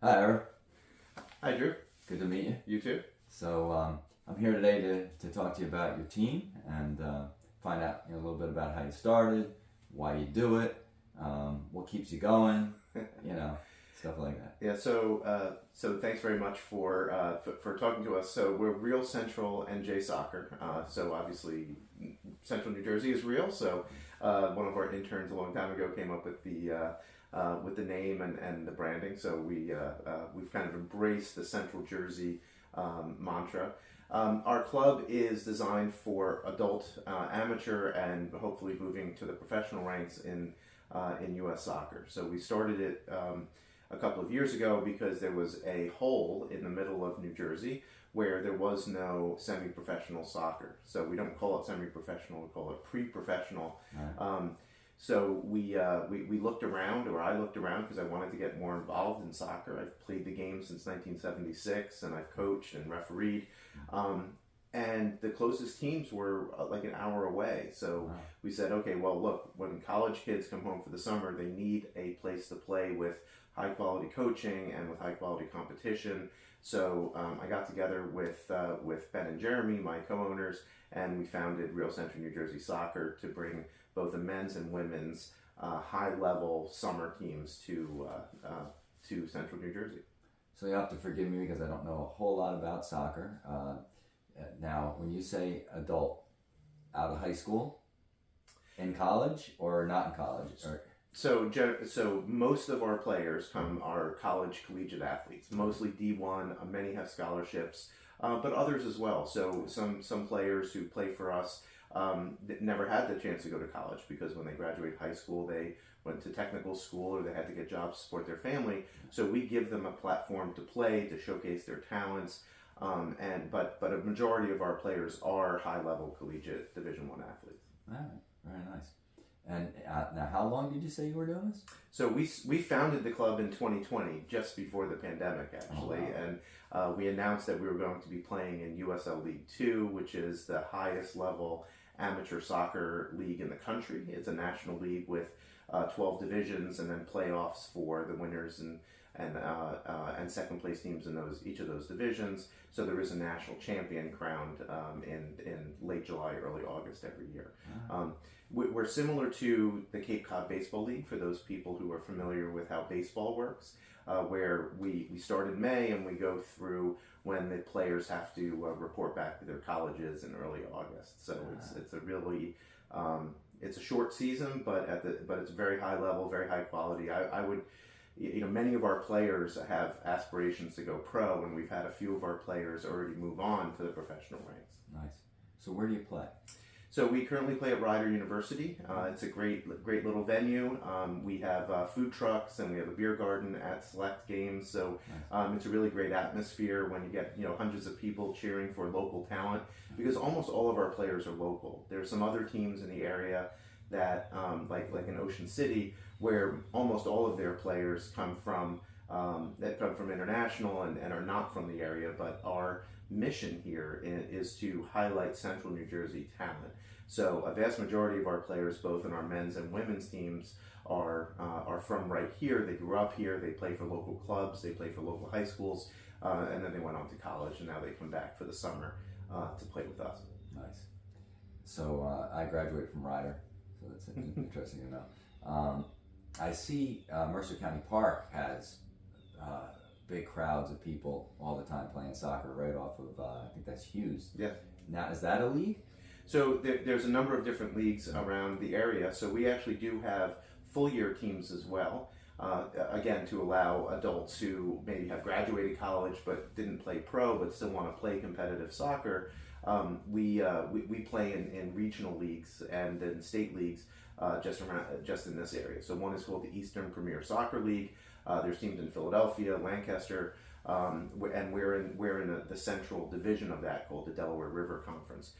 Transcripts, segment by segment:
Hi, Ira. Hi, Drew. Good to meet you. You too. So I'm here today to talk to you about your team and find out a little bit about how you started, why you do it, what keeps you going, stuff like that. Yeah. So thanks very much for talking to us. So we're Real Central NJ Soccer. So obviously, Central New Jersey is real. So one of our interns a long time ago came up with the name and the branding. So we've kind of embraced the Central Jersey mantra. Our club is designed for adult, amateur, and hopefully moving to the professional ranks in U.S. soccer. So we started it a couple of years ago because there was a hole in the middle of New Jersey where there was no semi-professional soccer. So we don't call it semi-professional; we call it pre-professional. Right. So we looked around, or I looked around, because I wanted to get more involved in soccer. I've played the game since 1976, and I've coached and refereed. And the closest teams were like an hour away. So Wow. we said, okay, well, look, when college kids come home for the summer, they need a place to play with high quality coaching and with high quality competition. So I got together with Ben and Jeremy, my co-owners, and we founded Real Central New Jersey Soccer to bring both the men's and women's high level summer teams to Central New Jersey. So you have to forgive me because I don't know a whole lot about soccer. Now, when you say adult, out of high school, in college, or not in college, or So most of our players are college collegiate athletes, mostly D1. Many have scholarships, but others as well. So some players who play for us never had the chance to go to college because when they graduate high school, they went to technical school or they had to get jobs to support their family. So we give them a platform to play, to showcase their talents. But a majority of our players are high level collegiate Division I athletes. all right, very nice. And now, how long did you say you were doing this? So we founded the club in 2020, just before the pandemic, actually, Oh, wow. and we announced that we were going to be playing in USL League 2, which is the highest level amateur soccer league in the country. It's a national league with 12 divisions and then playoffs for the winners and second place teams in each of those divisions. So there is a national champion crowned in late July, early August every year. Wow. We're similar to the Cape Cod Baseball League for those people who are familiar with how baseball works, where we start in May and we go through when the players have to report back to their colleges in early August. So it's a really it's a short season, but it's very high level, very high quality. I would. Many of our players have aspirations to go pro, and we've had a few of our players already move on to the professional ranks. Nice. So where do you play? So we currently play at Rider University. It's a great little venue. We have food trucks and we have a beer garden at select games. So it's a really great atmosphere when you get hundreds of people cheering for local talent, because almost all of our players are local. There's some other teams in the area that like in Ocean City, where almost all of their players come from international and are not from the area. But our mission here is to highlight Central New Jersey talent. So a vast majority of our players, both in our men's and women's teams, are from right here. They grew up here. They play for local clubs. They play for local high schools, and then they went on to college, and now they come back for the summer to play with us. Nice. So I graduated from Rider, so that's interesting to know. I see Mercer County Park has big crowds of people all the time playing soccer right off of, I think that's Hughes. Yes. Now, is that a league? So there's a number of different leagues around the area. So we actually do have full year teams as well. Again, to allow adults who maybe have graduated college but didn't play pro but still want to play competitive soccer. We play in regional leagues and in state leagues just in this area. So one is called the Eastern Premier Soccer League. There's teams in Philadelphia, Lancaster, and we're in the central division of that called the Delaware River Conference.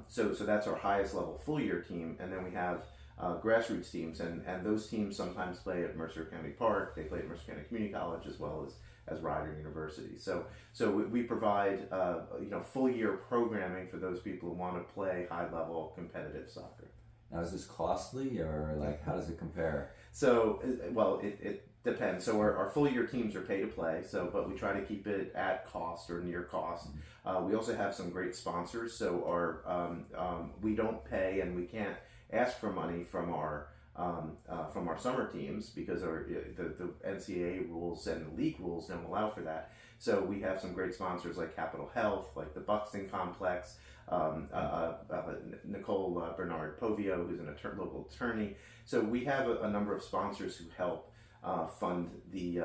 So that's our highest level full year team, and then we have grassroots teams, and those teams sometimes play at Mercer County Park. They play at Mercer County Community College as well as Rider University. So we provide full year programming for those people who want to play high level competitive soccer. Now, is this costly, or like how does it compare? So well, it Depends. So our full year teams are pay to play. So, but we try to keep it at cost or near cost. We also have some great sponsors. So we don't pay and we can't ask for money from our summer teams because the NCAA rules and the league rules don't allow for that. So we have some great sponsors like Capital Health, like the Buxton Complex, Nicole Bernard Povio, who's an local attorney. So we have a number of sponsors who help fund the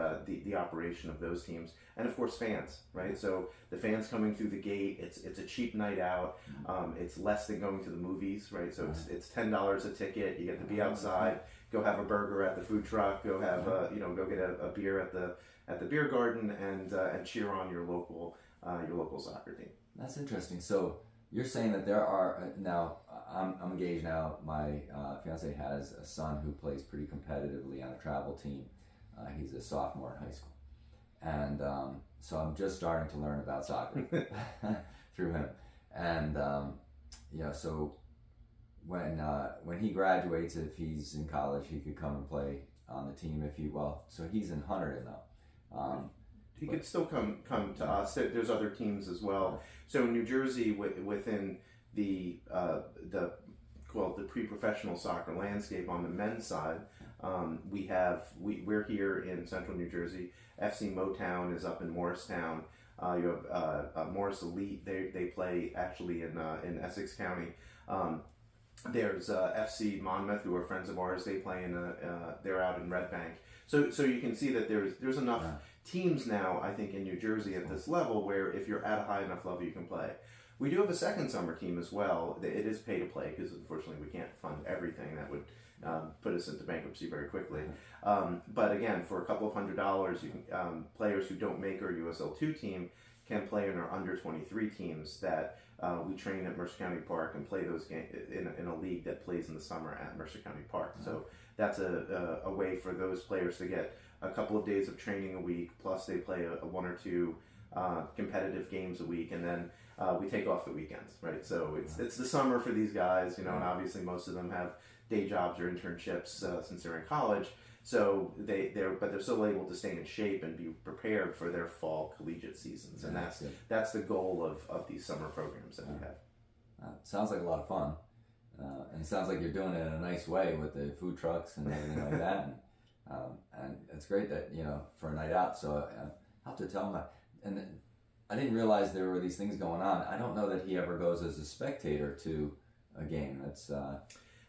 operation of those teams, and of course fans, right? So the fans coming through the gate, it's a cheap night out. It's less than going to the movies, right? So it's $10 a ticket. You get to be outside, go have a burger at the food truck, go have go get a beer at the beer garden, and cheer on your local soccer team. That's interesting. So you're saying that there are now. I'm engaged now. My fiance has a son who plays pretty competitively on a travel team. He's a sophomore in high school, and so I'm just starting to learn about soccer through him. And so when he graduates, if he's in college, he could come and play on the team. So he's in Hunterdon though. He could still come to us. There's other teams as well. So in New Jersey, within the pre-professional soccer landscape on the men's side, we're here in central New Jersey. FC Motown is up in Morristown. You have Morris Elite. They play actually in Essex County. There's FC Monmouth, who are friends of ours. They play they're out in Red Bank. So you can see that there's enough teams now, I think, in New Jersey at this level where if you're at a high enough level, you can play. We do have a second summer team as well. It is pay to play because unfortunately we can't fund everything. That would put us into bankruptcy very quickly. But again, for a couple of $100, you can, players who don't make our USL2 team can play in our under 23 teams that we train at Mercer County Park and play those games in a league that plays in the summer at Mercer County Park. So that's a way for those players to get a couple of days of training a week, plus they play a one or two competitive games a week, and then we take off the weekends, right? So it's the summer for these guys, and obviously most of them have day jobs or internships since they're in college. So they're still able to stay in shape and be prepared for their fall collegiate seasons, and that's the goal of these summer programs that we have. Sounds like a lot of fun, and it sounds like you're doing it in a nice way with the food trucks and everything like that. And it's great that for a night out. So I have to tell him that. And I didn't realize there were these things going on. I don't know that he ever goes as a spectator to a game. That's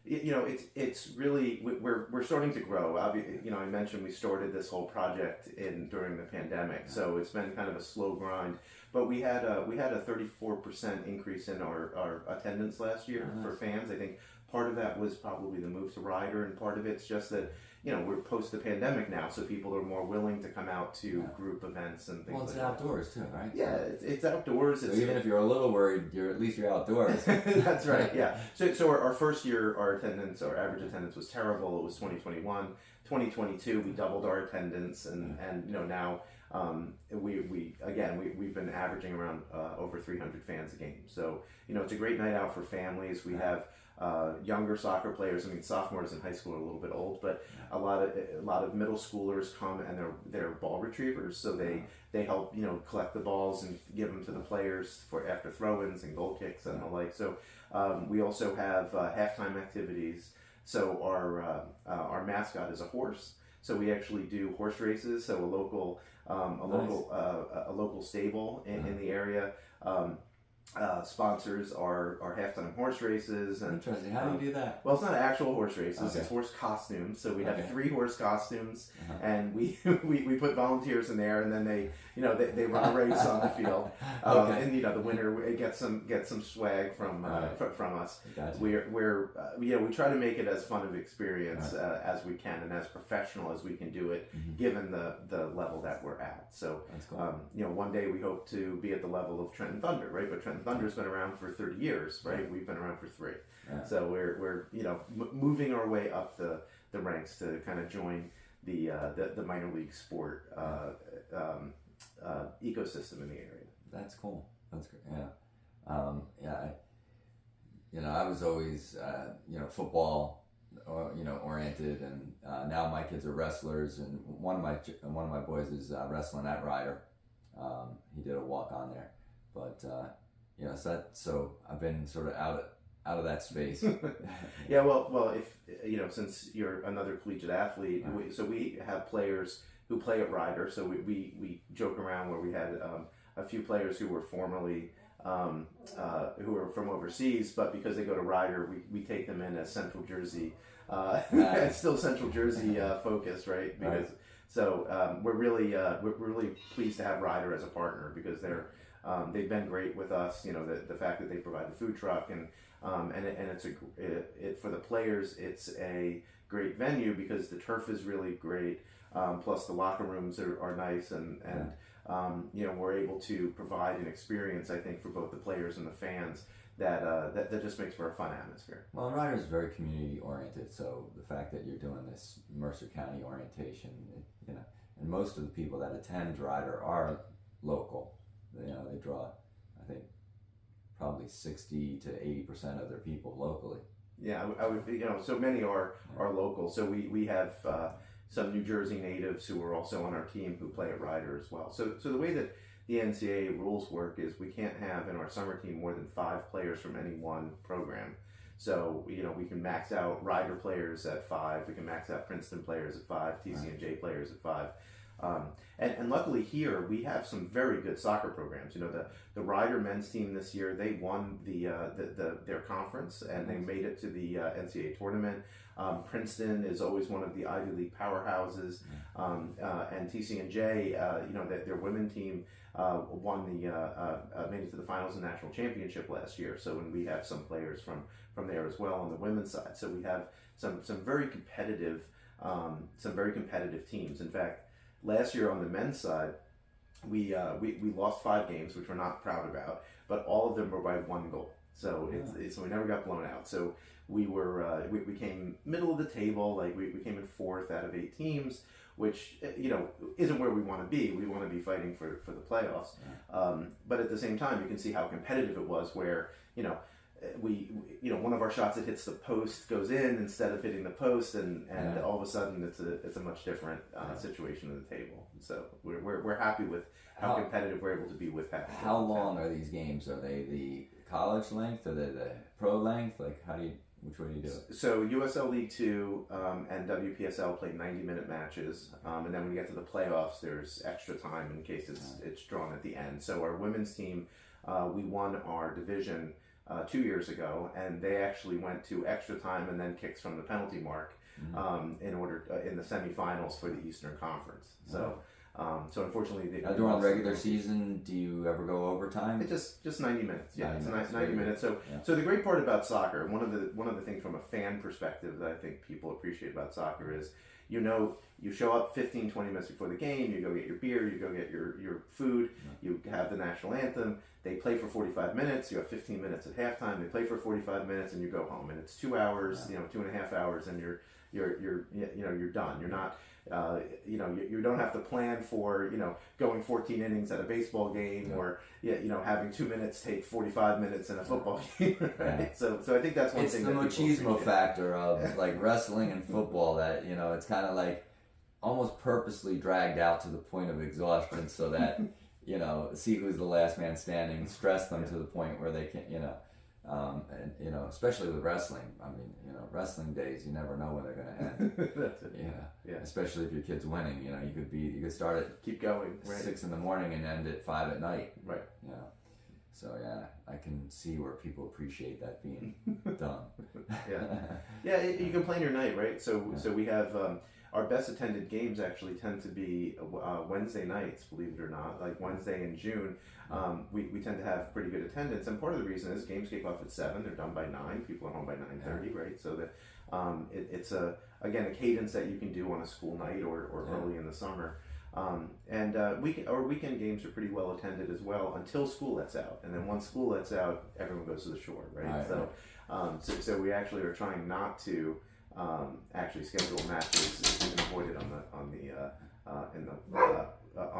it's really we're starting to grow. I mentioned we started this whole project during the pandemic, so it's been kind of a slow grind. But we had a 34% increase in our attendance last year for fans. I think part of that was probably the move to Ryder, and part of it's just that we're post the pandemic now, so people are more willing to come out to group events and things. Well, it's outdoors too, right? Yeah, it's outdoors. So even if you're a little worried, at least you're outdoors. That's right. Yeah. So our first year, our average attendance was terrible. It was 2021. 2022, we doubled our attendance, and now we've been averaging around over 300 fans a game. So it's a great night out for families. We have younger soccer players. I mean, sophomores in high school are a little bit old, but a lot of middle schoolers come, and they're ball retrievers. So they help collect the balls and give them to the players for after throw-ins and goal kicks and the like. So we also have halftime activities. So our mascot is a horse. So we actually do horse races. So a local stable in the area sponsors our halftime horse races. And, interesting. How do you do that? Well, it's not actual horse races. It's horse costumes. So we have 3 horse costumes, and we put volunteers in there, and then they run a race on the field. And the winner gets some swag from us. Gotcha. We try to make it as fun of an experience as we can, and as professional as we can do it, given the level that we're at. So that's cool. one day we hope to be at the level of Trenton Thunder, right? But Trenton Thunder's been around for 30 years, right? We've been around for 3. Yeah. So we're moving our way up the ranks to kind of join the minor league sport ecosystem in the area. That's cool. That's great. Yeah. I was always football oriented, and now my kids are wrestlers, and one of my boys is wrestling at Ryder. He did a walk on there, but so I've been sort of out of that space. Yeah, well, if since you're another collegiate athlete, we have players who play at Ryder, so we joke around where we had a few players who were formerly who are from overseas, but because they go to Ryder, we take them in as Central Jersey, it's still Central Jersey focused, right? Because we're really pleased to have Ryder as a partner, because they've been great with us. The fact that they provide the food truck and it's for the players, it's a great venue because the turf is really great. Plus the locker rooms are nice, and we're able to provide an experience, I think, for both the players and the fans that just makes for a fun atmosphere. Well, and Ryder is very community oriented, so the fact that you're doing this Mercer County orientation, and most of the people that attend Ryder are local. They draw, I think, probably 60 to 80% of their people locally. Yeah, I would. So many are local. So we have some New Jersey natives who are also on our team who play at Ryder as well. So the way that the NCAA rules work is we can't have in our summer team more than 5 players from any one program. So we can max out Ryder players at 5. We can max out Princeton players at 5. TCNJ players at 5. And luckily here we have some very good soccer programs. The Ryder men's team this year, they won their conference and they made it to the NCAA tournament. Princeton is always one of the Ivy League powerhouses, and TCNJ, their women team won made it to the finals of the national championship last year. So when we have some players from there as well on the women's side, so we have some very competitive teams. In fact, last year on the men's side, we lost 5 games, which we're not proud about, but all of them were by 1 goal. So so we never got blown out. So we came middle of the table, like we came in 4th out of 8 teams, which isn't where we want to be. We want to be fighting for the playoffs. But at the same time, you can see how competitive it was, where one of our shots that hits the post goes in instead of hitting the post, and all of a sudden it's a much different situation at the table. So we're happy with how competitive we're able to be with that. How long are these games? Are they the college length or the pro length? Like which way do you do it? So USL League 2 and WPSL play 90-minute matches, and then when you get to the playoffs, there's extra time in case it's drawn at the end. So our women's team, we won our division 2 years ago, and they actually went to extra time and then kicks from the penalty mark in order in the semifinals for the Eastern Conference. So unfortunately, during regular season, do you ever go overtime? It's just 90 minutes. Yeah, it's 90 minutes. So the great part about soccer, one of the things from a fan perspective that I think people appreciate about soccer is, you show up 15-20 minutes before the game, you go get your beer, you go get your food, you have the national anthem, they play for 45 minutes, you have 15 minutes at halftime, they play for 45 minutes, and you go home, and it's 2 hours, 2.5 hours, and you're done. You're not you don't have to plan for going 14 innings at a baseball game, or having 2 minutes take 45 minutes in a football game, right? Yeah. So I think that's one thing. It's the machismo factor of like wrestling and football that it's kind of like almost purposely dragged out to the point of exhaustion, so that see who's the last man standing, stress them to the point where they can and especially with wrestling. I mean, wrestling days, you never know when they're going to end. That's it. Yeah. Especially if your kid's winning. You could start at keep going 6 in the morning and end at 5 at night. Right. So I can see where people appreciate that being done. You can plan your night, right? So we have our best attended games actually tend to be Wednesday nights, believe it or not. Like Wednesday in June, we tend to have pretty good attendance, and part of the reason is games kick off at 7. They're done by 9. People are home by 9:30, right? So that it's a cadence that you can do on a school night or early in the summer. Our weekend games are pretty well attended as well until school lets out, and then once school lets out, everyone goes to the shore, right? So we actually are trying not to actually schedule matches if we can avoid it on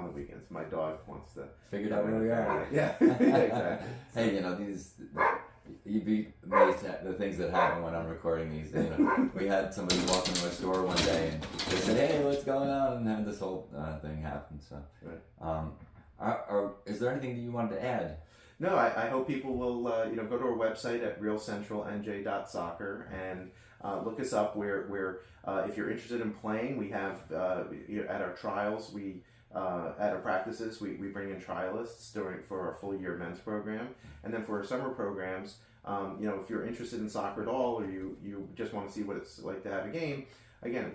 the weekends. My dog wants to figure out where we are. Yeah, exactly. Hey, you'd be amazed at the things that happen when I'm recording these. You know, we had somebody walk into a store one day and they said, "Hey, what's going on?" and had this whole thing happen. So, is there anything that you wanted to add? No, I hope people will go to our website at realcentralnj.soccer and look us up. Where if you're interested in playing, we have at our trials at our practices we bring in trialists for our full year men's program, and then for our summer programs. If you're interested in soccer at all, or you just want to see what it's like to have a game, again,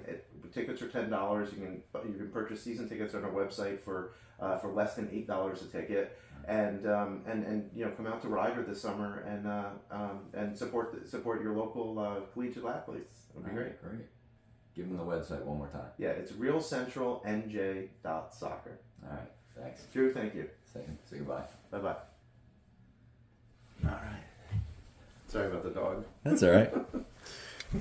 tickets are $10. You can purchase season tickets on our website for less than $8 a ticket, and come out to Ryder this summer and support your local collegiate athletes. That'd be great. Great. Give them the website one more time. Yeah, it's realcentralnj.soccer. All right. Thanks. Drew, thank you. Say goodbye. Bye bye. All right. Sorry about the dog. That's all right.